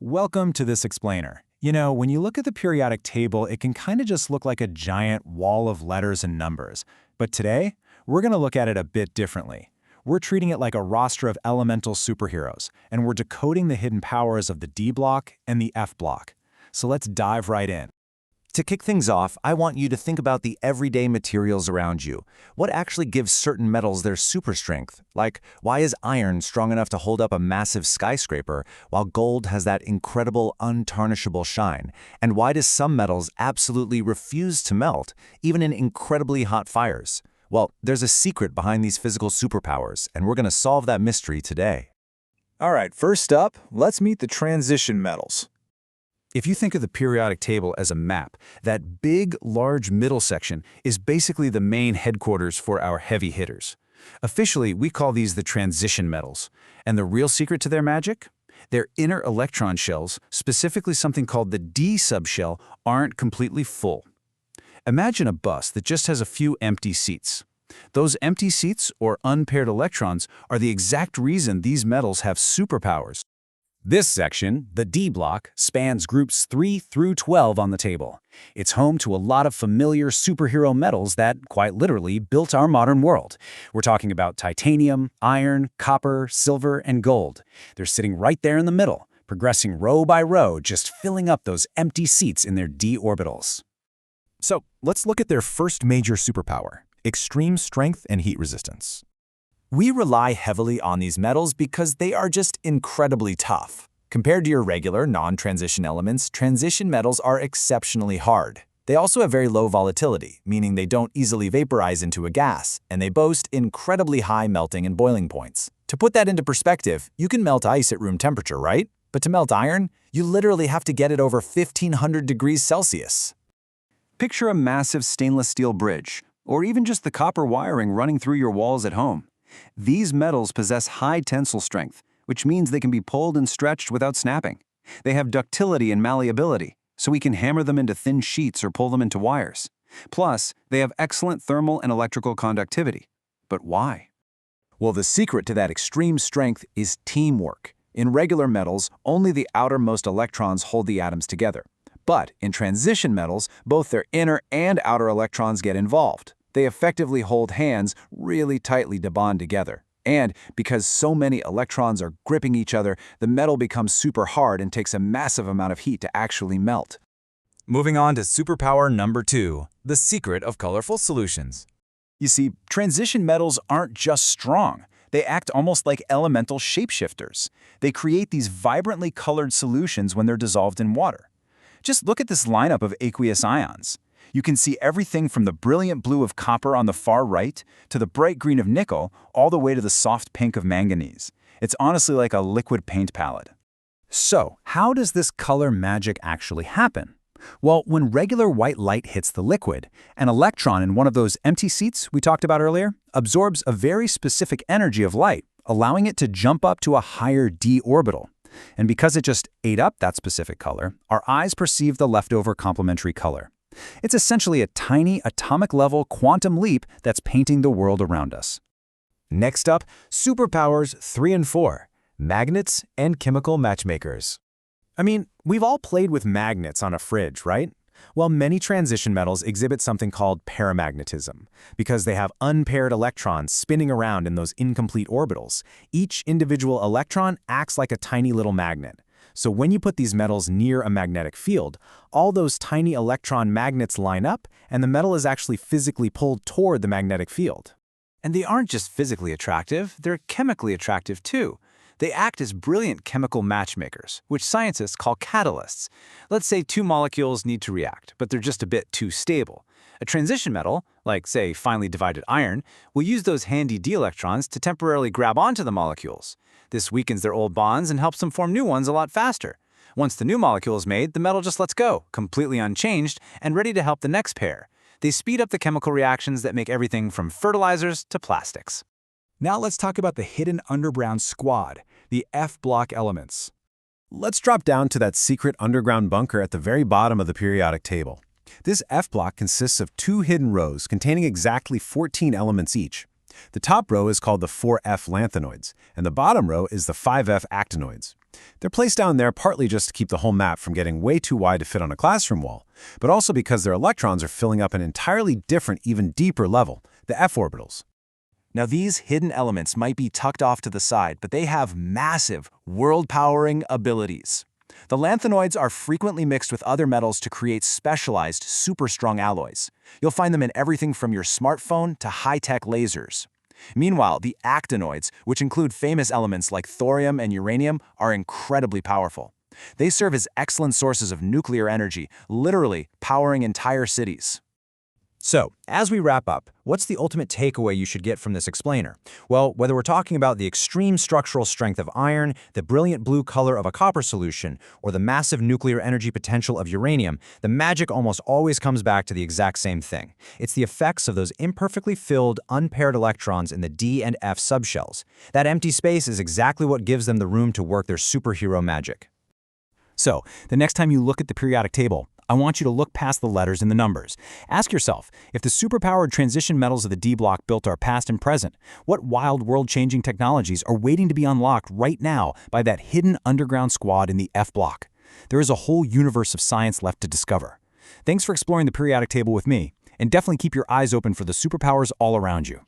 Welcome to this explainer. You know, when you look at the periodic table, it can kind of just look like a giant wall of letters and numbers. But today, we're going to look at it a bit differently. We're treating it like a roster of elemental superheroes, and we're decoding the hidden powers of the D block and the F block. So let's dive right in. To kick things off, I want you to think about the everyday materials around you. What actually gives certain metals their super strength? Like, why is iron strong enough to hold up a massive skyscraper, while gold has that incredible, untarnishable shine? And why do some metals absolutely refuse to melt, even in incredibly hot fires? Well, there's a secret behind these physical superpowers, and we're going to solve that mystery today. All right, first up, let's meet the transition metals. If you think of the periodic table as a map, that big, large middle section is basically the main headquarters for our heavy hitters. Officially, we call these the transition metals. And the real secret to their magic? Their inner electron shells, specifically something called the D subshell, aren't completely full. Imagine a bus that just has a few empty seats. Those empty seats, or unpaired electrons, are the exact reason these metals have superpowers. This section, the D block, spans groups 3 through 12 on the table. It's home to a lot of familiar superhero metals that, quite literally, built our modern world. We're talking about titanium, iron, copper, silver, and gold. They're sitting right there in the middle, progressing row by row, just filling up those empty seats in their D orbitals. So, let's look at their first major superpower, extreme strength and heat resistance. We rely heavily on these metals because they are just incredibly tough. Compared to your regular non-transition elements, transition metals are exceptionally hard. They also have very low volatility, meaning they don't easily vaporize into a gas, and they boast incredibly high melting and boiling points. To put that into perspective, you can melt ice at room temperature, right? But to melt iron, you literally have to get it over 1500 degrees Celsius. Picture a massive stainless steel bridge, or even just the copper wiring running through your walls at home. These metals possess high tensile strength, which means they can be pulled and stretched without snapping. They have ductility and malleability, so we can hammer them into thin sheets or pull them into wires. Plus, they have excellent thermal and electrical conductivity. But why? Well, the secret to that extreme strength is teamwork. In regular metals, only the outermost electrons hold the atoms together. But in transition metals, both their inner and outer electrons get involved. They effectively hold hands really tightly to bond together. And because so many electrons are gripping each other, the metal becomes super hard and takes a massive amount of heat to actually melt. Moving on to superpower number 2, the secret of colorful solutions. You see, transition metals aren't just strong. They act almost like elemental shapeshifters. They create these vibrantly colored solutions when they're dissolved in water. Just look at this lineup of aqueous ions. You can see everything from the brilliant blue of copper on the far right to the bright green of nickel, all the way to the soft pink of manganese. It's honestly like a liquid paint palette. So, how does this color magic actually happen? Well, when regular white light hits the liquid, an electron in one of those empty seats we talked about earlier absorbs a very specific energy of light, allowing it to jump up to a higher D orbital. And because it just ate up that specific color, our eyes perceive the leftover complementary color. It's essentially a tiny atomic-level quantum leap that's painting the world around us. Next up, superpowers 3 and 4, magnets and chemical matchmakers. I mean, we've all played with magnets on a fridge, right? Well, many transition metals exhibit something called paramagnetism. Because they have unpaired electrons spinning around in those incomplete orbitals, each individual electron acts like a tiny little magnet. So when you put these metals near a magnetic field, all those tiny electron magnets line up, and the metal is actually physically pulled toward the magnetic field. And they aren't just physically attractive, they're chemically attractive too. They act as brilliant chemical matchmakers, which scientists call catalysts. Let's say two molecules need to react, but they're just a bit too stable. A transition metal, like, say, finely divided iron, will use those handy d electrons to temporarily grab onto the molecules. This weakens their old bonds and helps them form new ones a lot faster. Once the new molecule is made, the metal just lets go, completely unchanged and ready to help the next pair. They speed up the chemical reactions that make everything from fertilizers to plastics. Now let's talk about the hidden underground squad, the F block elements. Let's drop down to that secret underground bunker at the very bottom of the periodic table. This F block consists of 2 hidden rows containing exactly 14 elements each. The top row is called the 4F Lanthanoids, and the bottom row is the 5F Actinoids. They're placed down there partly just to keep the whole map from getting way too wide to fit on a classroom wall, but also because their electrons are filling up an entirely different, even deeper level, the f orbitals. Now, these hidden elements might be tucked off to the side, but they have massive, world-powering abilities. The lanthanoids are frequently mixed with other metals to create specialized, super-strong alloys. You'll find them in everything from your smartphone to high-tech lasers. Meanwhile, the actinoids, which include famous elements like thorium and uranium, are incredibly powerful. They serve as excellent sources of nuclear energy, literally powering entire cities. So, as we wrap up, what's the ultimate takeaway you should get from this explainer? Well, whether we're talking about the extreme structural strength of iron, the brilliant blue color of a copper solution, or the massive nuclear energy potential of uranium, the magic almost always comes back to the exact same thing. It's the effects of those imperfectly filled, unpaired electrons in the D and F subshells. That empty space is exactly what gives them the room to work their superhero magic. So, the next time you look at the periodic table, I want you to look past the letters and the numbers. Ask yourself, if the superpowered transition metals of the D block built our past and present, what wild world-changing technologies are waiting to be unlocked right now by that hidden underground squad in the F block? There is a whole universe of science left to discover. Thanks for exploring the periodic table with me, and definitely keep your eyes open for the superpowers all around you.